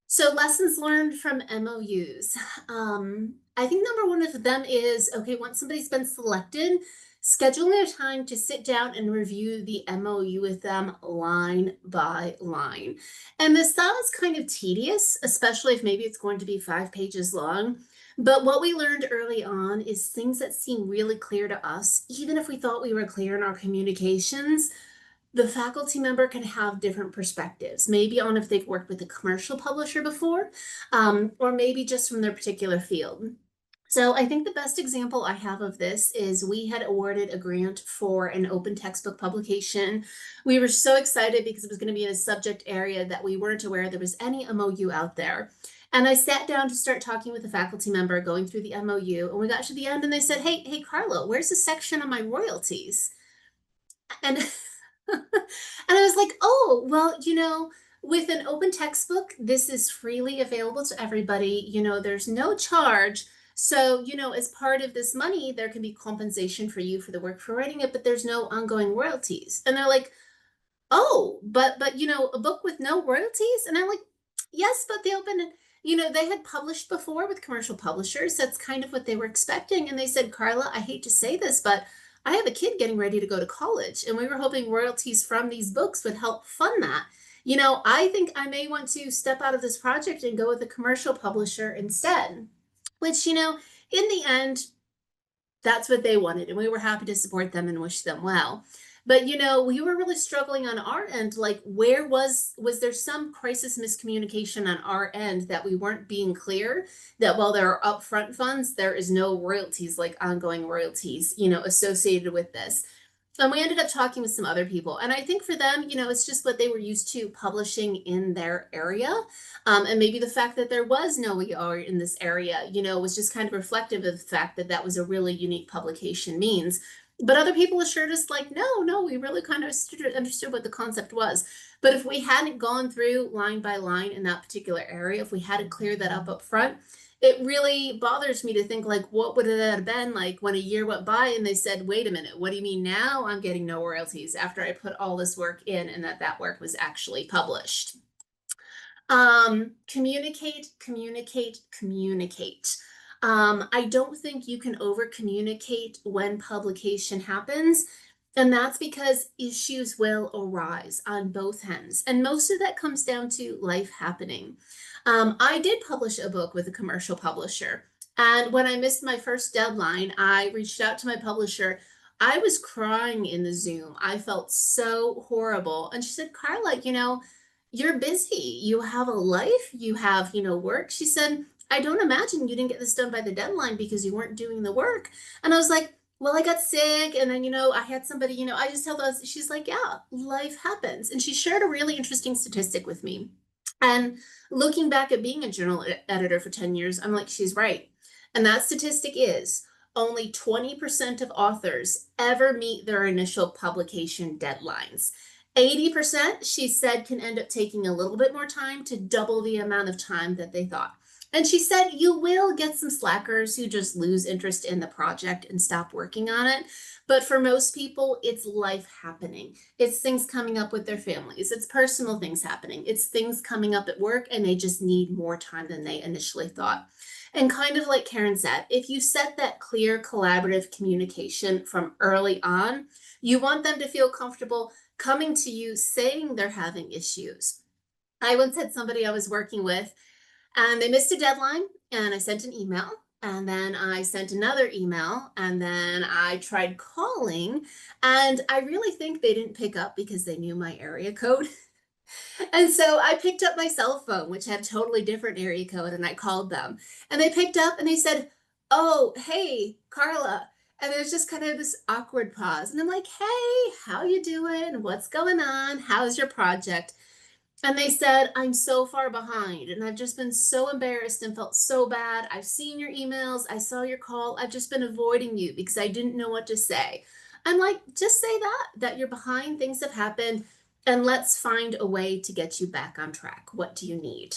So lessons learned from MOUs. I think number one of them is, okay, once somebody's been selected, scheduling a time to sit down and review the MOU with them line by line. And this sounds kind of tedious, especially if maybe it's going to be 5 pages long. But what we learned early on is things that seem really clear to us, even if we thought we were clear in our communications, the faculty member can have different perspectives, maybe on if they've worked with a commercial publisher before, or maybe just from their particular field. So I think the best example I have of this is we had awarded a grant for an open textbook publication. We were so excited because it was going to be in a subject area that we weren't aware there was any MOU out there. And I sat down to start talking with a faculty member, going through the MOU, and we got to the end and they said, hey, Carla, where's the section on my royalties? And and I was like, oh, well, with an open textbook, this is freely available to everybody. There's no charge. So, as part of this money, there can be compensation for you for the work for writing it, but there's no ongoing royalties. And they're like, oh, but a book with no royalties? And I'm like, yes, but they opened they had published before with commercial publishers. That's kind of what they were expecting. And they said, Carla, I hate to say this, but I have a kid getting ready to go to college, and we were hoping royalties from these books would help fund that. I think I may want to step out of this project and go with a commercial publisher instead, which, in the end, that's what they wanted. And we were happy to support them and wish them well. But, we were really struggling on our end. Like, where was there some crisis miscommunication on our end that we weren't being clear that while there are upfront funds, there is no royalties, like ongoing royalties, associated with this. And we ended up talking with some other people. And I think for them, it's just what they were used to publishing in their area. And maybe the fact that there was no ER in this area, was just kind of reflective of the fact that that was a really unique publication means. But other people assured us like, no, we really kind of understood what the concept was. But if we hadn't gone through line by line in that particular area, if we hadn't cleared that up front, it really bothers me to think like, what would it have been like when a year went by and they said, wait a minute, what do you mean now I'm getting no royalties after I put all this work in and that work was actually published? Communicate, communicate, communicate. I don't think you can over communicate when publication happens. And that's because issues will arise on both ends. And most of that comes down to life happening. I did publish a book with a commercial publisher. And when I missed my first deadline, I reached out to my publisher. I was crying in the Zoom. I felt so horrible. And she said, Carla, you're busy. You have a life, you have, work. She said, I don't imagine you didn't get this done by the deadline because you weren't doing the work. And I was like, well, I got sick. And then, I had somebody, I just tell those, she's like, yeah, life happens. And she shared a really interesting statistic with me. And looking back at being a journal editor for 10 years, I'm like, she's right. And that statistic is only 20% of authors ever meet their initial publication deadlines. 80%, she said, can end up taking a little bit more time to double the amount of time that they thought. And she said, you will get some slackers who just lose interest in the project and stop working on it. But for most people, it's life happening. It's things coming up with their families. It's personal things happening. It's things coming up at work, and they just need more time than they initially thought. And kind of like Karen said, if you set that clear collaborative communication from early on, you want them to feel comfortable coming to you saying they're having issues. I once had somebody I was working with and they missed a deadline, and I sent an email, and then I sent another email, and then I tried calling, and I really think they didn't pick up because they knew my area code. And so I picked up my cell phone, which had a totally different area code, and I called them. And they picked up and they said, oh, hey, Carla. And there's just kind of this awkward pause. And I'm like, hey, how you doing? What's going on? How's your project? And they said, I'm so far behind and I've just been so embarrassed and felt so bad. I've seen your emails. I saw your call. I've just been avoiding you because I didn't know what to say. I'm like, just say that you're behind, things have happened, and let's find a way to get you back on track. What do you need?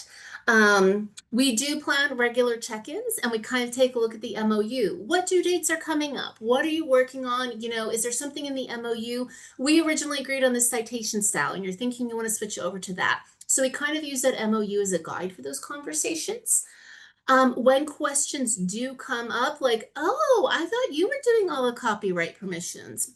We do plan regular check-ins, and we kind of take a look at the MOU. What due dates are coming up? What are you working on? Is there something in the MOU? We originally agreed on the citation style, and you're thinking you want to switch over to that. So we kind of use that MOU as a guide for those conversations. When questions do come up, like, oh, I thought you were doing all the copyright permissions.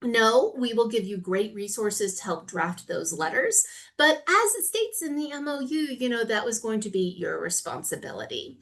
No, we will give you great resources to help draft those letters. But as it states in the MOU, that was going to be your responsibility.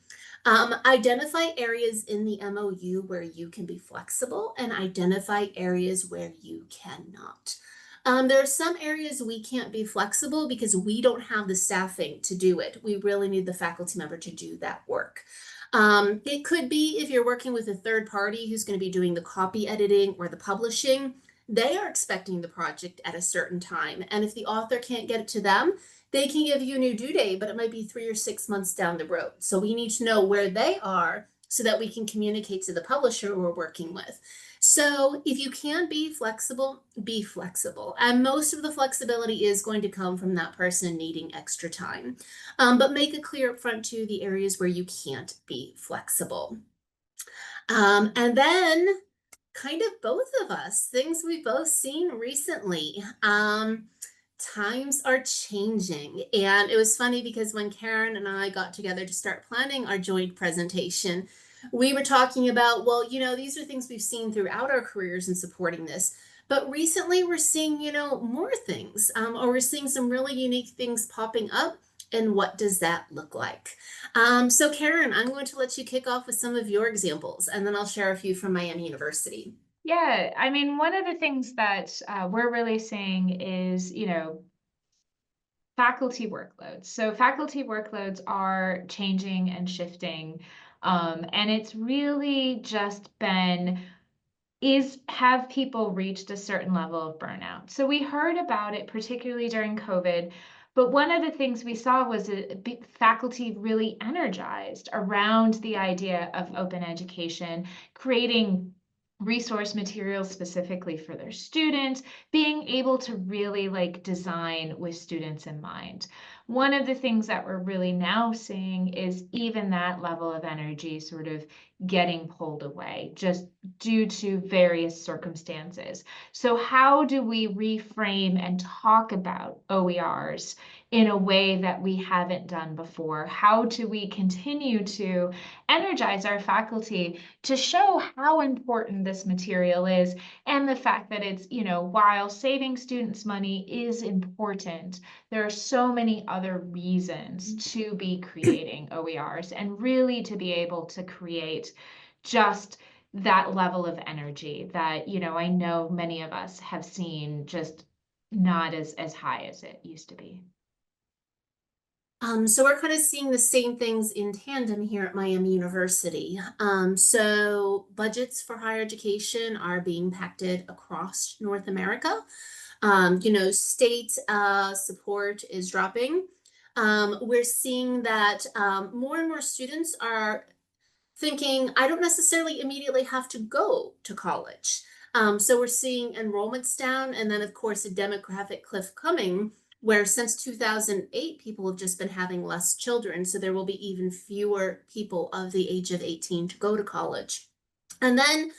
Identify areas in the MOU where you can be flexible and identify areas where you cannot. There are some areas we can't be flexible because we don't have the staffing to do it. We really need the faculty member to do that work. It could be if you're working with a third party who's going to be doing the copy editing or the publishing, they are expecting the project at a certain time. And if the author can't get it to them, they can give you a new due date, but it might be 3 or 6 months down the road. So we need to know where they are so that we can communicate to the publisher we're working with. So if you can be flexible, be flexible. And most of the flexibility is going to come from that person needing extra time. But make it clear up front to the areas where you can't be flexible. And then kind of both of us, things we've both seen recently. Times are changing. And it was funny because when Karen and I got together to start planning our joint presentation, we were talking about, well, these are things we've seen throughout our careers in supporting this. But recently we're seeing, more things, or we're seeing some really unique things popping up. And what does that look like? So Karen, I'm going to let you kick off with some of your examples, and then I'll share a few from Miami University. Yeah, I mean, one of the things that we're really seeing is, faculty workloads. So faculty workloads are changing and shifting. And it's really just been, have people reached a certain level of burnout? So we heard about it, particularly during COVID. But one of the things we saw was faculty really energized around the idea of open education, creating resource materials specifically for their students, being able to really design with students in mind. One of the things that we're really now seeing is even that level of energy sort of getting pulled away just due to various circumstances. So how do we reframe and talk about OERs in a way that we haven't done before? How do we continue to energize our faculty to show how important this material is, and the fact that it's, while saving students money is important, there are so many other reasons to be creating OERs and really to be able to create just that level of energy that, I know many of us have seen just not as high as it used to be. So we're kind of seeing the same things in tandem here at Miami University. So budgets for higher education are being impacted across North America. State support is dropping. We're seeing that more and more students are thinking, I don't necessarily immediately have to go to college. So we're seeing enrollments down, and then of course a demographic cliff coming, where since 2008, people have just been having less children. So there will be even fewer people of the age of 18 to go to college. And then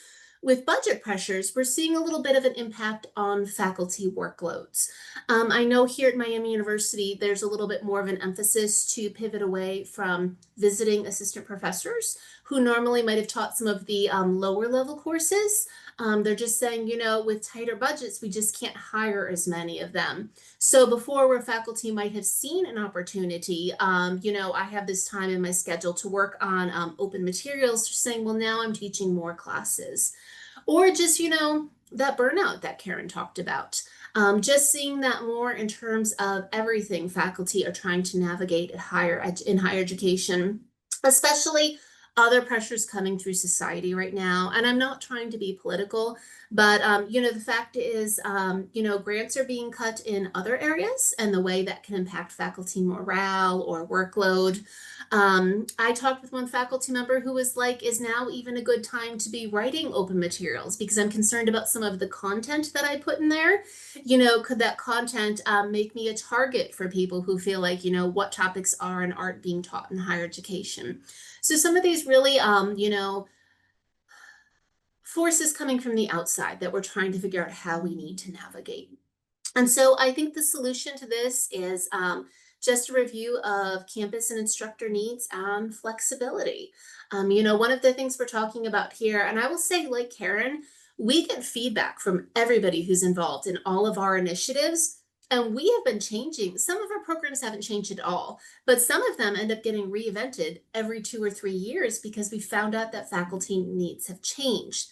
with budget pressures, we're seeing a little bit of an impact on faculty workloads. I know here at Miami University, there's a little bit more of an emphasis to pivot away from visiting assistant professors who normally might have taught some of the lower level courses. They're just saying, with tighter budgets, we just can't hire as many of them. So before, where faculty might have seen an opportunity, I have this time in my schedule to work on open materials, just saying, well, now I'm teaching more classes. Or just, that burnout that Karen talked about. Just seeing that more in terms of everything faculty are trying to navigate at higher education, especially other pressures coming through society right now. And I'm not trying to be political, but the fact is, grants are being cut in other areas, and the way that can impact faculty morale or workload. I talked with one faculty member who was like, is now even a good time to be writing open materials? Because I'm concerned about some of the content that I put in there. Could that content make me a target for people who feel like, what topics are and aren't being taught in higher education? So some of these really, forces coming from the outside that we're trying to figure out how we need to navigate. And so I think the solution to this is just a review of campus and instructor needs and flexibility. One of the things we're talking about here, and I will say, like Karen, we get feedback from everybody who's involved in all of our initiatives. And we have been changing. Some of our programs haven't changed at all, but some of them end up getting reinvented every 2 or 3 years because we found out that faculty needs have changed.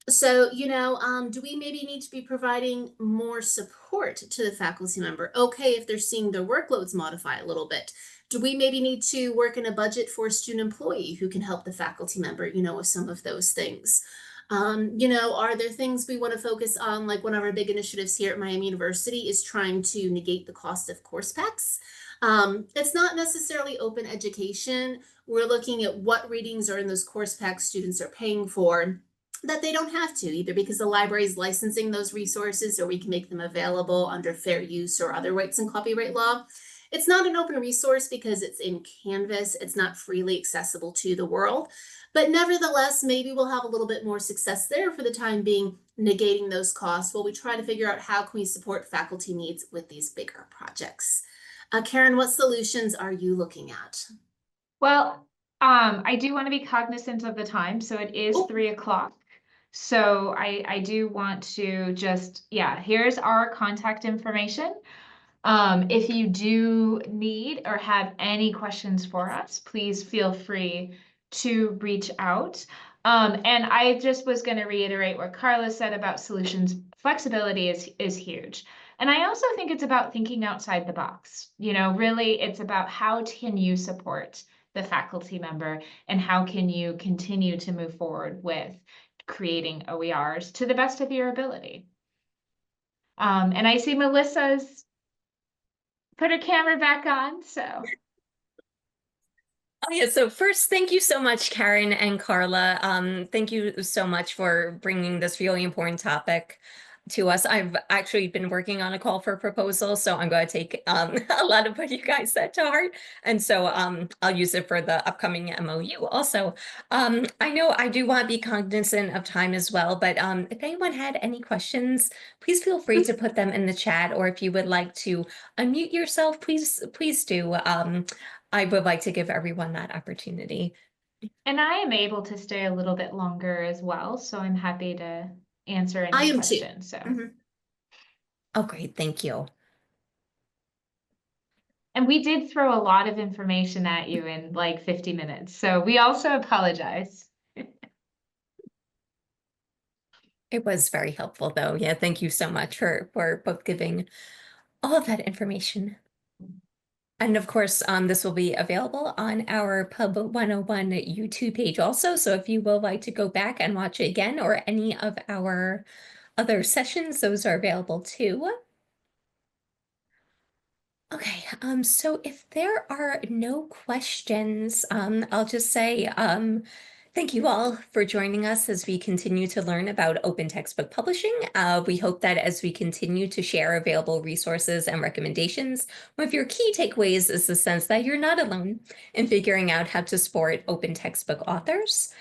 So, do we maybe need to be providing more support to the faculty member? Okay, if they're seeing their workloads modify a little bit. Do we maybe need to work in a budget for a student employee who can help the faculty member, with some of those things? Are there things we want to focus on? Like one of our big initiatives here at Miami University is trying to negate the cost of course packs. It's not necessarily open education. We're looking at what readings are in those course packs students are paying for that they don't have to, either because the library is licensing those resources or we can make them available under fair use or other rights and copyright law. It's not an open resource because it's in Canvas. It's not freely accessible to the world. But nevertheless, maybe we'll have a little bit more success there for the time being, negating those costs while we try to figure out how can we support faculty needs with these bigger projects. Karen, what solutions are you looking at? Well, I do want to be cognizant of the time. So it is 3 o'clock. So I do want to just, here's our contact information. If you do need or have any questions for us, please feel free to reach out. And I just was going to reiterate what Carla said about solutions. Flexibility is huge. And I also think it's about thinking outside the box. Really, it's about how can you support the faculty member and how can you continue to move forward with creating OERs to the best of your ability. And I see Melissa's put her camera back on, so. Oh, yeah. So first, thank you so much, Karen and Carla. Thank you so much for bringing this really important topic to us. I've actually been working on a call for proposal, so I'm going to take a lot of what you guys said to heart, and so I'll use it for the upcoming MOU also. I know I do want to be cognizant of time as well, but if anyone had any questions, please feel free to put them in the chat, or if you would like to unmute yourself, please do. I would like to give everyone that opportunity. And I am able to stay a little bit longer as well, so I'm happy to answer I any am too. questions. So, Oh, great, thank you. and we did throw a lot of information at you in like 50 minutes, so we also apologize. It was very helpful, though. Yeah, thank you so much for both giving all of that information. And of course, this will be available on our Pub101 YouTube page also. So if you will like to go back and watch it again, or any of our other sessions, those are available too. Okay, so if there are no questions, I'll just say, thank you all for joining us as we continue to learn about open textbook publishing. We hope that as we continue to share available resources and recommendations, one of your key takeaways is the sense that you're not alone in figuring out how to support open textbook authors.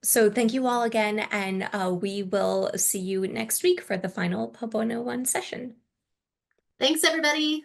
So thank you all again, and we will see you next week for the final Pub 101 session. Thanks, everybody.